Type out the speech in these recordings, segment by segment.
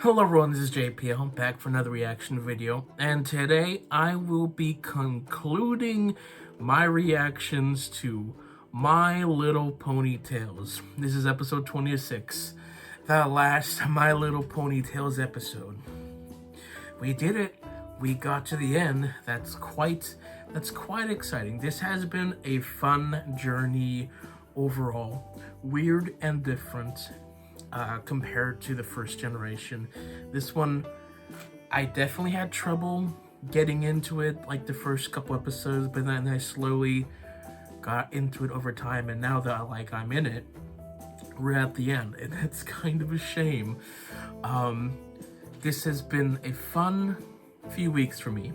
Hello everyone, this is JP. I'm back for another reaction video, and today I will be concluding my reactions to My Little Pony Tales. This is episode 26, the last My Little Pony Tales episode. We did it. We got to the end. That's quite exciting. This has been a fun journey overall, weird and different. Compared to the first generation. This one, I definitely had trouble getting into it, like the first couple episodes, but then I slowly got into it over time, and now that I'm in it, we're at the end, and it's kind of a shame. This has been a fun few weeks for me.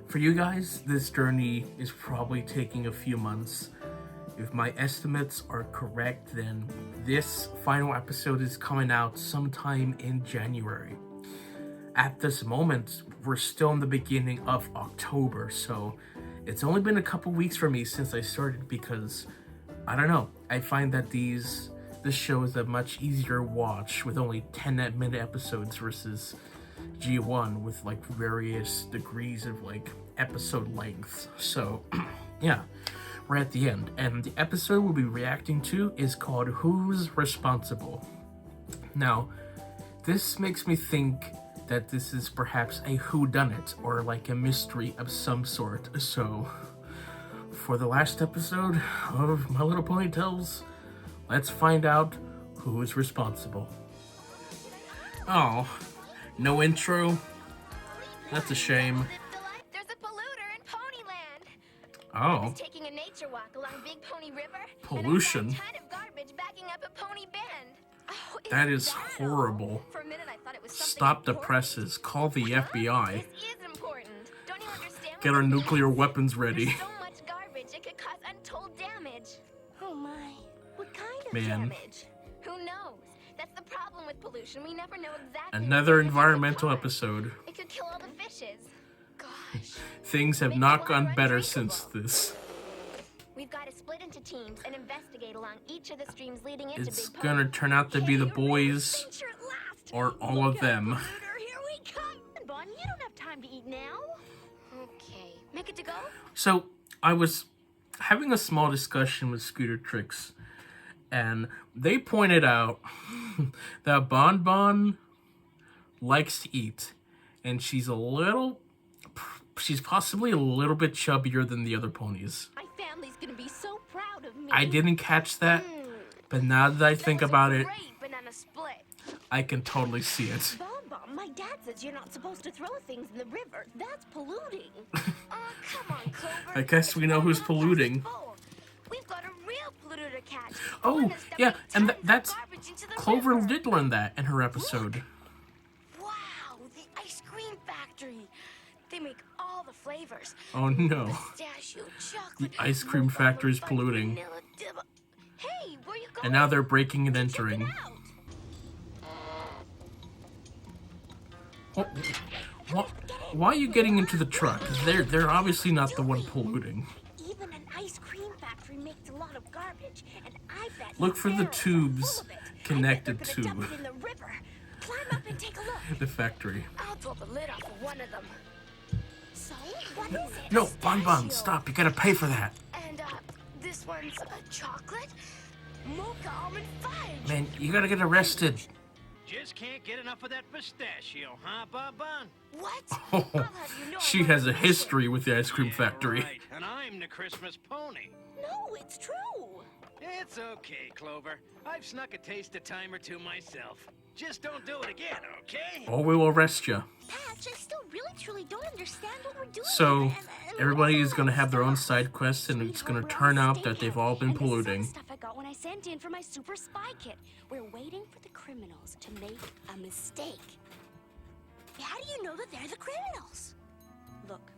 For you guys, this journey is probably taking a few months. If my estimates are correct, then this final episode is coming out sometime in January. At this moment, we're still in the beginning of October, so it's only been a couple weeks for me since I started because, I don't know, I find that this show is a much easier watch with only 10-minute episodes versus G1 with like various degrees of like episode length. So, yeah. We're at the end, and the episode we'll be reacting to is called Who's Responsible? Now, this makes me think that this is perhaps a whodunit or like a mystery of some sort. So, for the last episode of My Little Pony Tales, let's find out who's responsible. Oh, no intro? That's a shame. Oh. Taking a nature walk along Big Pony River. Pollution. And I found a ton of garbage backing up at Pony Bend. Oh, that is horrible. For a minute, I thought it was Stop the presses. Call the FBI. This is important. Don't you understand? Get our nuclear weapons ready. There's so much garbage it could cause untold damage. Oh my. What kind of damage? Who knows? That's the problem with pollution. We never know exactly. Another environmental episode. It could kill all the fishes. Gosh. Things have not gone better since this. We've got to split into teams and investigate along each of the streams leading into It's Big Pony. gonna turn out to be the boys or all of them. Here we come. Bon, you don't have time to eat now. Okay, make it to go. So I was having a small discussion with Scooter Tricks, and they pointed out that Bon Bon likes to eat, and she's possibly a little bit chubbier than the other ponies. My family's gonna be so proud of me. I didn't catch that, but now that I think about it, banana split. I can totally see it. Bon, my dad says you're not supposed to throw things in the river. That's polluting. Come on, Clover. I guess we know who's polluting. We've got a real polluter to catch. Oh, yeah, and that's... Clover did learn that in her episode. Wow, the ice cream factory. They make all the flavors. Oh no. Pistachio, chocolate, the ice cream factory is polluting. Hey, where you going? And now they're breaking and entering. Why are you getting into the truck? They're obviously not the one polluting. Even an ice cream factory makes a lot of garbage, and I bet look for the tubes connected to Climb up and take a look. the factory. I'll pull the lid off of one of them. So, what is it? No, Bon, stop. You gotta pay for that. And, this one's a chocolate? Mocha almond fudge. Man, you gotta get arrested. Just can't get enough of that pistachio, huh, Bon? What? Oh, I'll have you know she has a history with the ice cream Yeah, factory. Right. And I'm the Christmas pony. No, it's true. It's okay, Clover. I've snuck a taste a time or two myself. Just don't do it again, okay? Or we will arrest you. Patch, I still really truly don't understand what we're doing. So, everybody is gonna have their own side quests, and it's gonna turn out that they've all been polluting. Stuff I got when I sent in for my super spy kit. We're waiting for the criminals to make a mistake. How do you know that they're the criminals? Look,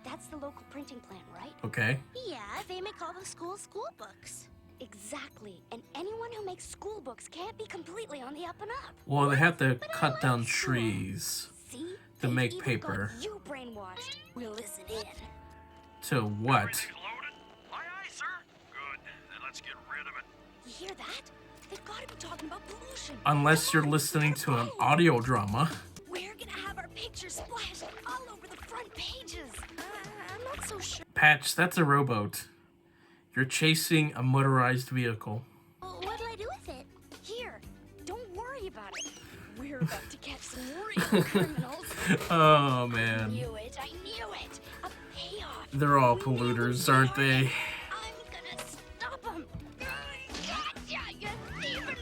that's the local printing plant, right? Okay. Yeah, they make all the school books. Exactly, and anyone who makes school books can't be completely on the up and up. Well, they have to cut down trees See? to make paper. You brainwashed. We'll listen in. To what? Everything loaded? Aye, aye, sir. Good. Then let's get rid of it. You hear that? They've got to be I'm talking about pollution. Unless you're listening to an audio drama. We're gonna have our pictures splashed all over the front pages. I'm not so sure. Patch, that's a rowboat. You're chasing a motorized vehicle. What'll I do with it? Here, don't worry about it. We're about to catch some real criminals. Oh, man. I knew it. A payoff. They're all polluters, aren't they? I'm gonna stop them. Gotcha, you thieving.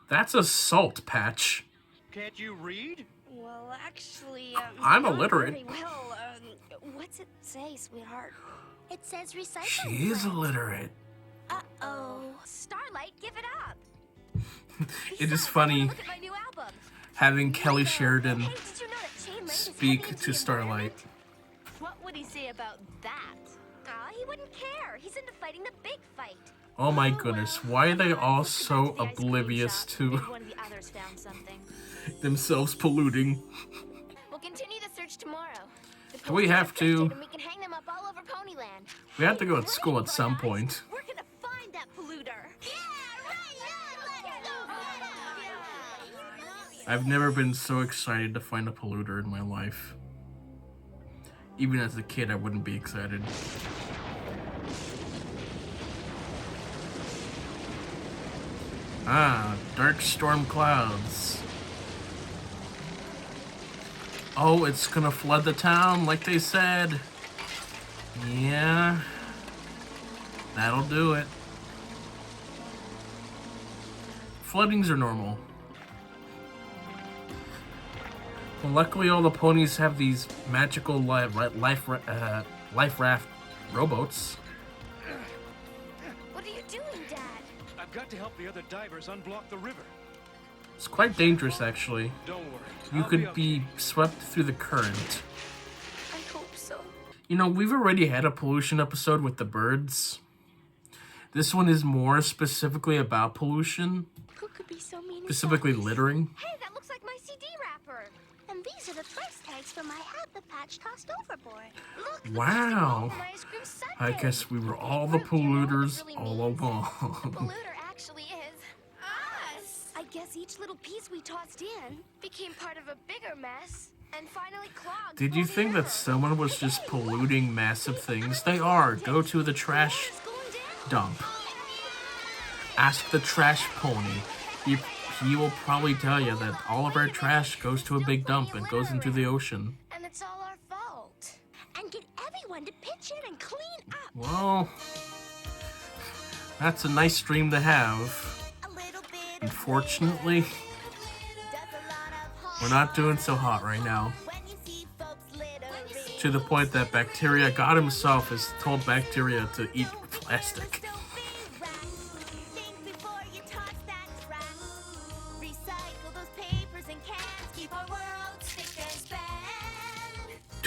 That's assault, Patch. Can't you read? Well, actually, I'm not illiterate. very well. What's it say, sweetheart? It says recycle. She is illiterate. Uh-oh. Starlight, give it up. It is funny Look at my new album. having Kelly Sheridan Hey, did you know that chain link is speak heading into to the Starlight. environment? What would he say about that? He wouldn't care. He's into fighting the big fight. Oh my goodness, why are they all so Back to the ice cream oblivious shop. to Maybe one of the others found something. themselves polluting? We'll continue the search tomorrow. The Do we posters have are to? printed and we can hang them up all over Ponyland. We have to go to Great, school at some Bright point. Eyes. We're gonna find that polluter. Yeah, let's go. I've never been so excited to find a polluter in my life. Even as a kid, I wouldn't be excited. Ah, dark storm clouds. Oh, it's gonna flood the town like they said. Yeah. That'll do it. Floodings are normal. Well, luckily all the ponies have these magical life raft rowboats. What are you doing, Dad? I've got to help the other divers unblock the river. It's quite dangerous, actually. Don't worry. You I'll could okay. be swept through the current. I hope so. You know, we've already had a pollution episode with the birds. This one is more specifically about pollution, Who could be so mean? and specifically selfish? littering. Hey, that looks like my CD wrapper. And these are the price tags for my hat the Patch tossed overboard. Look, Wow. my ice cream sundae. I guess we were all the polluters all along. Polluter actually is us. I guess each little piece we tossed in became part of a bigger mess and finally clogged. Did you the think that river. someone was just polluting massive things? They are. Go to the trash Water's going down. dump. Ask the trash pony. He will probably tell you that all of our trash goes to a big dump and goes into the ocean. And it's all our fault. And get everyone to pitch in and clean up. Well, that's a nice dream to have. A little bit. Unfortunately, we're not doing so hot right now. To the point that bacteria, God himself has told bacteria to eat plastic.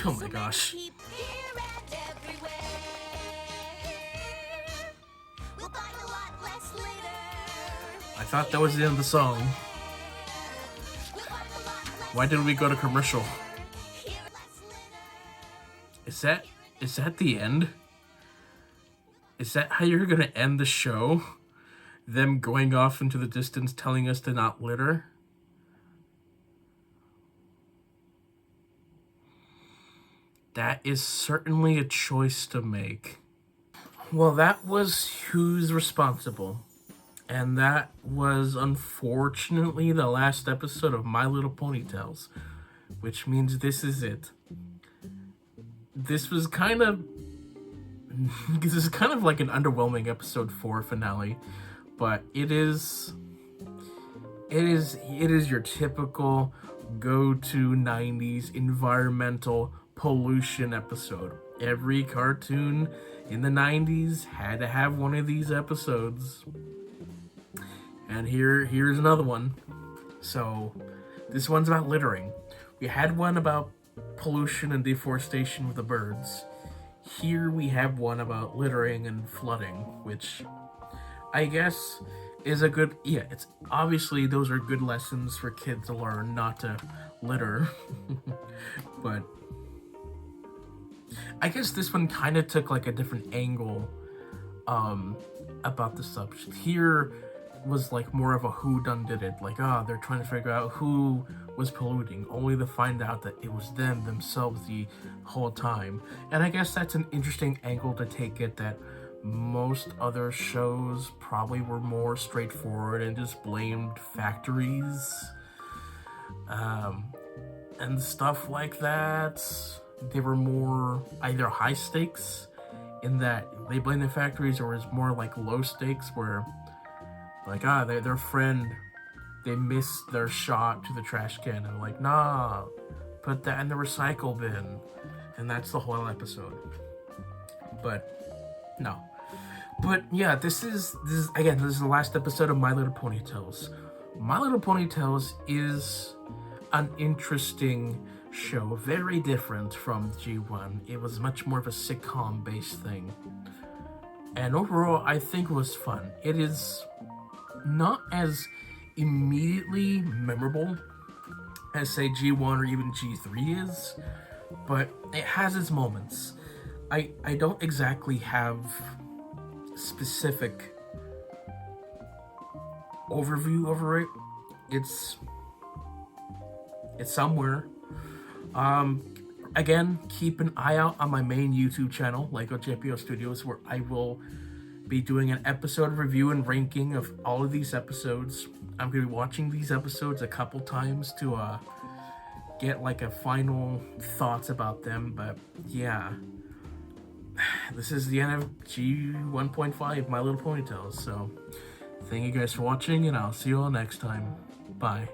Oh my gosh. I thought that was the end of the song. Why did we go to commercial? Is that the end? Is that how you're gonna end the show? Them going off into the distance telling us to not litter? That is certainly a choice to make. Well, that was Who's Responsible. And that was, unfortunately, the last episode of My Little Pony Tales. Which means this is it. This is kind of like an underwhelming episode 4 finale. But it is your typical go-to 90s environmental pollution episode. Every cartoon in the 90s had to have one of these episodes. And here's another one. So, this one's about littering. We had one about pollution and deforestation with the birds. Here we have one about littering and flooding, which I guess is a good... Yeah, it's obviously those are good lessons for kids to learn, not to litter. But I guess this one kind of took like a different angle about the subject. Here, was like more of a who done did it, like they're trying to figure out who was polluting, only to find out that it was them themselves the whole time. And I guess that's an interesting angle to take it, that most other shows probably were more straightforward and just blamed factories and stuff like that. They were more either high stakes in that they blame the factories, or is more like low stakes where like their friend, they missed their shot to the trash can and like, nah, put that in the recycle bin, and that's the whole episode. But no, but yeah, this is the last episode of My Little Pony Tales. My Little Pony Tales is an interesting show, very different from G1. It was much more of a sitcom based thing, and overall I think it was fun. It is not as immediately memorable as say G1 or even G3 is, but it has its moments. I don't exactly have specific overview over it. It's somewhere. Again, keep an eye out on my main YouTube channel, Lego JPO Studios, where I will be doing an episode review and ranking of all of these episodes. I'm going to be watching these episodes a couple times to get like a final thoughts about them. But yeah, this is the end of G1.5, My Little Pony Tales. So thank you guys for watching, and I'll see you all next time. Bye.